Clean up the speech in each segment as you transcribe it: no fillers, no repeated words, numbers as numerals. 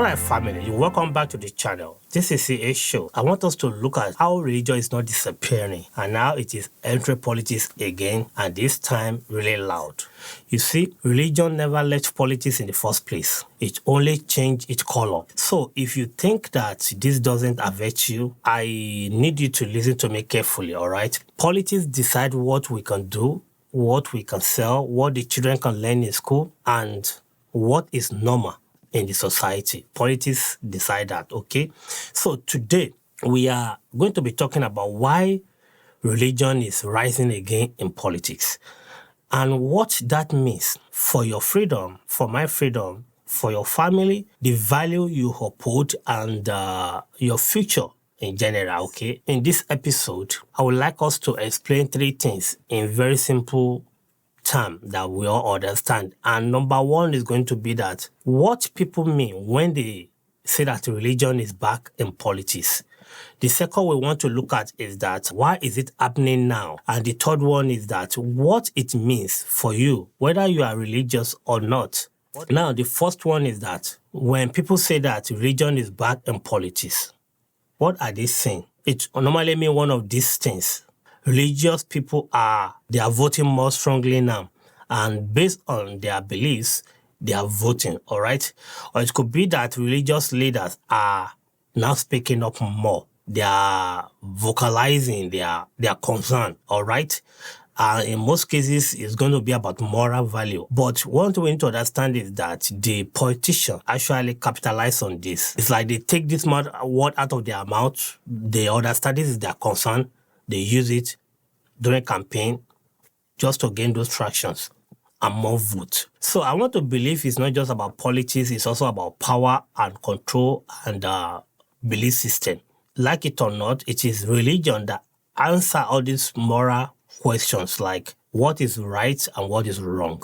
Alright family, welcome back to the channel. This is a show. I want us to look at how religion is not disappearing and now it is entering politics again, and this time really loud. You see, religion never left politics in the first place. It only changed its color. So if you think that this doesn't affect you, I need you to listen to me carefully, alright? Politics decide what we can do, what we can sell, what the children can learn in school, and what is normal in the society. Politics decide that, okay? So today, we are going to be talking about why religion is rising again in politics and what that means for your freedom, for my freedom, for your family, the value you uphold, and your future in general, okay? In this episode, I would like us to explain three things in very simple term that we all understand. And number one is going to be that what people mean when they say that religion is back in politics. The second we want to look at is that why is it happening now? And the third one is that what it means for you, whether you are religious or not. Now, the first one is that when people say that religion is back in politics, what are they saying? It normally means one of these things. Religious people they are voting more strongly now. And based on their beliefs, they are voting, all right? Or it could be that religious leaders are now speaking up more. They are vocalizing their concern, all right? In most cases, it's going to be about moral value. But one thing we need to understand is that the politicians actually capitalize on this. It's like they take this word out of their mouth. They understand this is their concern. They use it during campaign just to gain those tractions and more votes. So I want to believe it's not just about politics, it's also about power and control and belief system. Like it or not, it is religion that answer all these moral questions like what is right and what is wrong.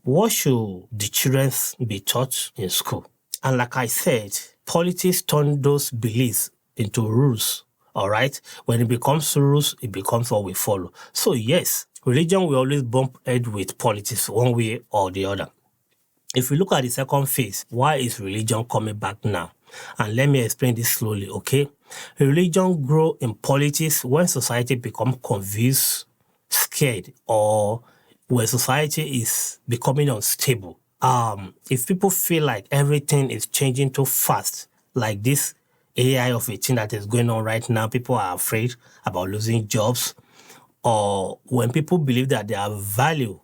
What should the children be taught in school? And like I said, politics turn those beliefs into rules. All right. When it becomes rules, it becomes what we follow. So yes, religion will always bump head with politics one way or the other. If we look at the second phase, why is religion coming back now? And let me explain this slowly, okay? Religion grow in politics when society become confused, scared, or when society is becoming unstable. If people feel like everything is changing too fast, like this AI of a thing that is going on right now, people are afraid about losing jobs, or when people believe that their value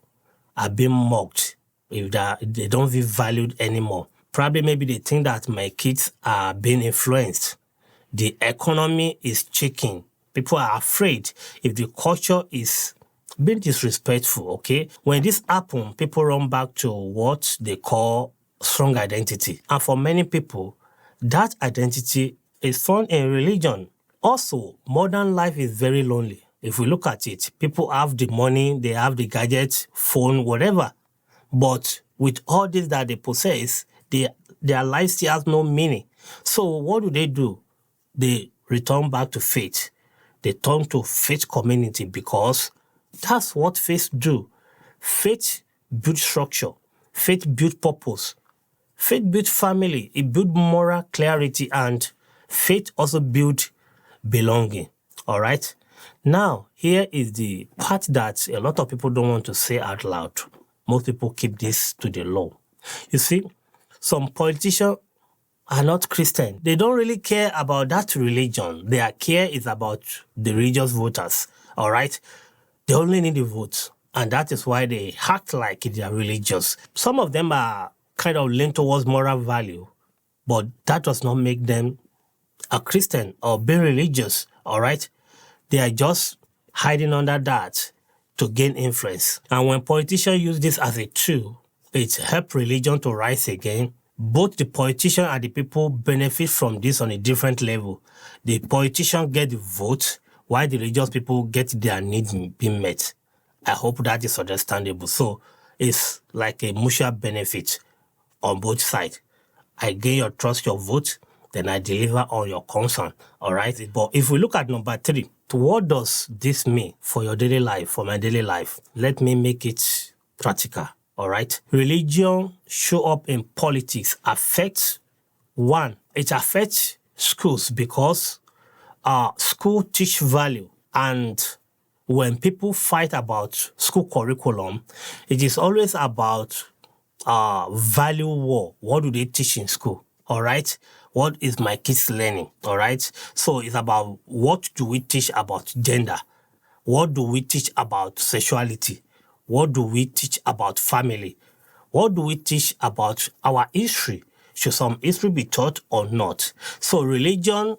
are being mocked, if they don't feel valued anymore. Probably maybe they think that my kids are being influenced. The economy is shaking. People are afraid if the culture is being disrespectful, okay? When this happens, people run back to what they call strong identity. And for many people, that identity is found in religion. Also, modern life is very lonely. If we look at it, people have the money, they have the gadgets, phone, whatever. But with all this that they possess, their life still has no meaning. So what do? They return back to faith. They turn to faith community because that's what faith do. Faith builds structure. Faith builds purpose. Faith builds family. It builds moral clarity, and faith also builds belonging. All right? Now, here is the part that a lot of people don't want to say out loud. Most people keep this to the law. You see, some politicians are not Christian. They don't really care about that religion. Their care is about the religious voters. All right? They only need the votes. And that is why they act like they are religious. Some of them are kind of lean towards moral value, but that does not make them a Christian or be religious. All right? They are just hiding under that to gain influence. And when politicians use this as a tool, it helps religion to rise again. Both the politician and the people benefit from this on a different level. The politicians get the vote, while the religious people get their needs being met. I hope that is understandable. So it's like a mutual benefit on both sides. I gain your trust, your vote, then I deliver on your concern. All right? But if we look at number 3, what does this mean for your daily life, for my daily life? Let me make it practical. All right? Religion show up in politics affects One, it affects schools because school teach value, and when people fight about school curriculum, it is always about value war. What do they teach in school? All right. What is my kids learning? All right. So it's about what do we teach about gender? What do we teach about sexuality? What do we teach about family? What do we teach about our history? Should some history be taught or not? So religion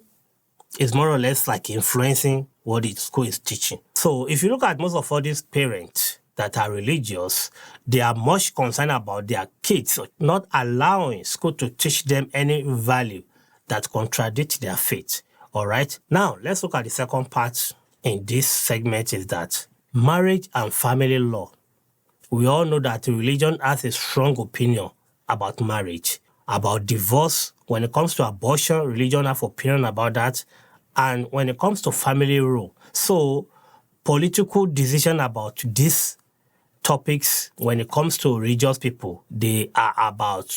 is more or less like influencing what the school is teaching. So if you look at most of all these parents that are religious, they are much concerned about their kids not allowing school to teach them any value that contradicts their faith. All right. Now, let's look at the second part in this segment, is that marriage and family law. We all know that religion has a strong opinion about marriage, about divorce. When it comes to abortion, religion has opinion about that. And when it comes to family rule, so political decision about these topics, when it comes to religious people, they are about,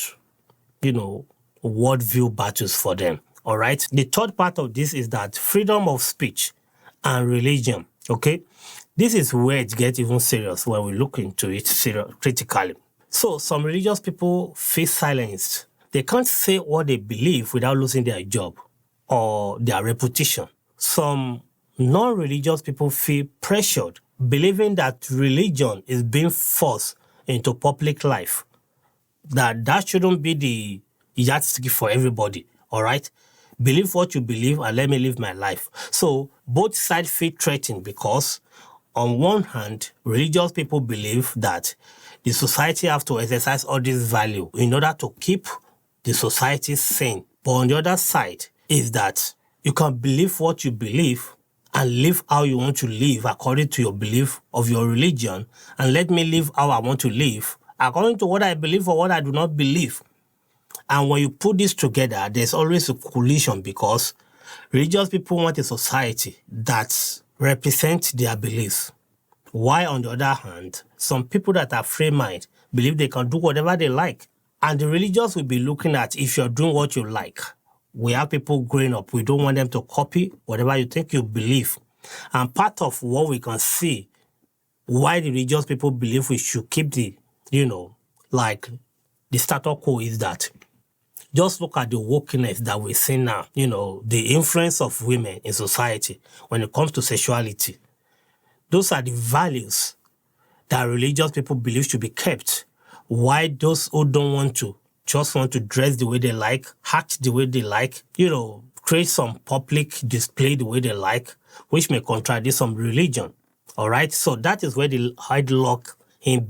worldview battles for them. All right. The third part of this is that freedom of speech and religion. Okay. This is where it gets even serious when we look into it critically. So some religious people feel silenced. They can't say what they believe without losing their job or their reputation. Some non-religious people feel pressured, believing that religion is being forced into public life. That shouldn't be the yardstick for everybody, all right? Believe what you believe and let me live my life. So both sides feel threatened because on one hand, religious people believe that the society have to exercise all this value in order to keep the society sane. But on the other side is that you can believe what you believe and live how you want to live according to your belief of your religion, and let me live how I want to live according to what I believe or what I do not believe. And when you put this together, there's always a collision because religious people want a society that represents their beliefs. While on the other hand, some people that are free-minded believe they can do whatever they like. And the religious will be looking at if you're doing what you like. We have people growing up. We don't want them to copy whatever you think you believe. And part of what we can see why the religious people believe we should keep the status quo is that just look at the wokeness that we see now, the influence of women in society when it comes to sexuality. Those are the values that religious people believe should be kept. Why those who don't want to just want to dress the way they like, act the way they like, create some public display the way they like, which may contradict some religion. All right. So that is where the headlock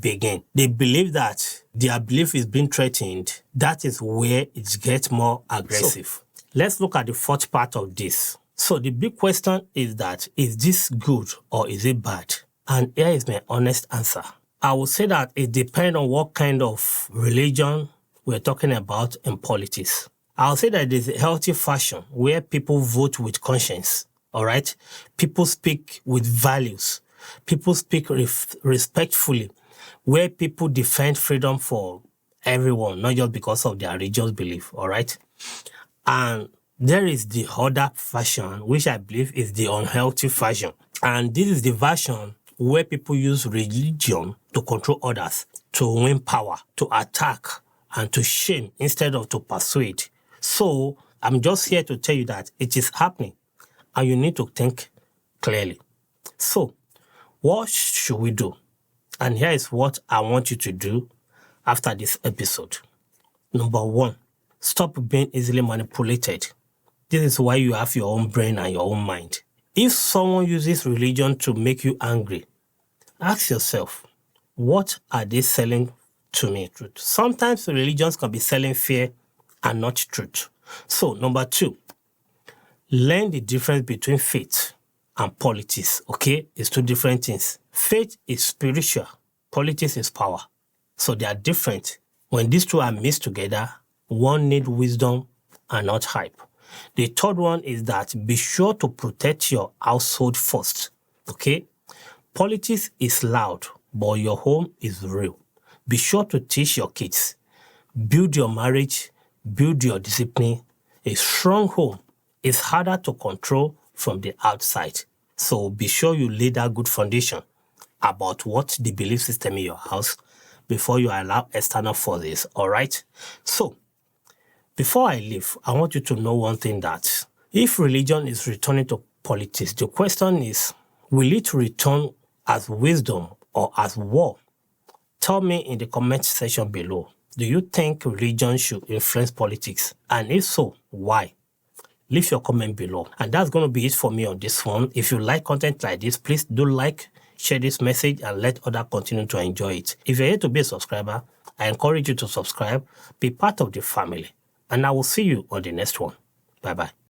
begin. They believe that their belief is being threatened. That is where it gets more aggressive. So, let's look at the fourth part of this. So the big question is that, is this good or is it bad? And here is my honest answer. I would say that it depends on what kind of religion we're talking about in politics. I'll say that there's a healthy fashion where people vote with conscience. All right? People speak with values. People speak respectfully, where people defend freedom for everyone, not just because of their religious belief. All right? And there is the other version, which I believe is the unhealthy version. And this is the version where people use religion to control others, to win power, to attack, and to shame instead of to persuade. So I'm just here to tell you that it is happening, and you need to think clearly. So what should we do? And here is what I want you to do after this episode. Number one, stop being easily manipulated. This is why you have your own brain and your own mind. If someone uses religion to make you angry, ask yourself, what are they selling to me? Truth. Sometimes religions can be selling fear and not truth. So, number two, learn the difference between faith and politics. Okay? It's two different things. Faith is spiritual. Politics is power. So they are different. When these two are mixed together, one needs wisdom and not hype. The third one is that be sure to protect your household first. Okay? Politics is loud, but your home is real. Be sure to teach your kids. Build your marriage build your discipline. A strong home is harder to control from the outside. So be sure you lay that good foundation about what the belief system in your house before you allow external forces, all right? So, before I leave, I want you to know one thing, that if religion is returning to politics, the question is, will it return as wisdom or as war? Tell me in the comment section below. Do you think religion should influence politics? And if so, why? Leave your comment below. And that's going to be it for me on this one. If you like content like this, please do like, share this message, and let others continue to enjoy it. If you're here to be a subscriber, I encourage you to subscribe, be part of the family. And I will see you on the next one. Bye-bye.